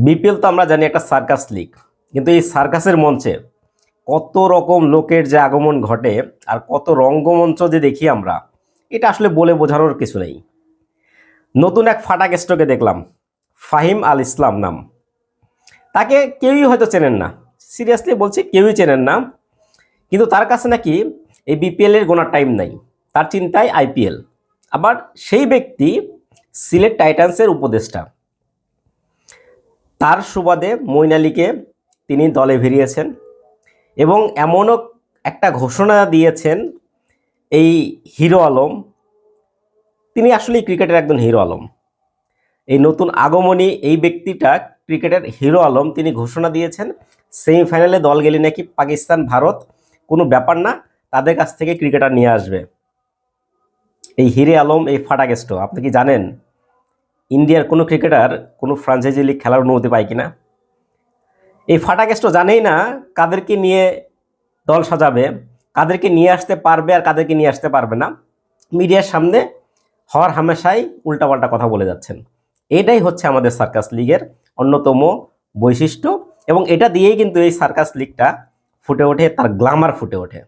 BPL তো আমরা জানি একটা সার্কাস লিগ, কিন্তু এই সার্কাসের মঞ্চে কত রকম লোকের যে আগমন ঘটে আর কত রঙ্গমঞ্চ যে দেখি আমরা, এটা আসলে বলে বোঝানোর কিছু নেই। নতুন এক ফাটা কেষ্টকে দেখলাম, ফাহিম আল ইসলাম নাম। তাকে কেউই হয়তো চেনেন না, সিরিয়াসলি বলছি কেউই চেনেন না, কিন্তু তার কাছে নাকি এই বিপিএলের গোনার টাইম নাই, তার চিন্তায় আইপিএল। আবার সেই ব্যক্তি সিলেট টাইটান্সের উপদেষ্টা, তার সুবাদে মঈন আলীকে তিনি দলে ভিড়িয়েছেন এবং এমনও একটা ঘোষণা দিয়েছেন এই হিরো আলম, তিনি আসলেই ক্রিকেটের একজন হিরো আলম। এই নতুন আগমনী এই ব্যক্তিটা ক্রিকেটের হিরো আলম, তিনি ঘোষণা দিয়েছেন সেমিফাইনালে দল গেলে নাকি পাকিস্তান ভারত কোনো ব্যাপার না, তাদের কাছ থেকে ক্রিকেটার নিয়ে আসবে। এই হিরে আলম, এই ফাটাকেষ্ট, আপনি কি জানেন ইন্ডিয়ার কোনো ক্রিকেটার কোনো ফ্রাঞ্চাইজি লিগ খেলার অনুমতি পায় কিনা? এই ফাটাকেষ্ট জানেই না কাদেরকে নিয়ে দল সাজাবে, কাদেরকে নিয়ে আসতে পারবে আর কাদেরকে নিয়ে আসতে পারবে না। মিডিয়ার সামনে হর হামেশাই উল্টাপাল্টা কথা বলে যাচ্ছেন। এটাই হচ্ছে আমাদের সার্কাস লিগের অন্যতম বৈশিষ্ট্য এবং এটা দিয়েই কিন্তু এই সার্কাস লিগটা ফুটে ওঠে, তার গ্ল্যামার ফুটে ওঠে।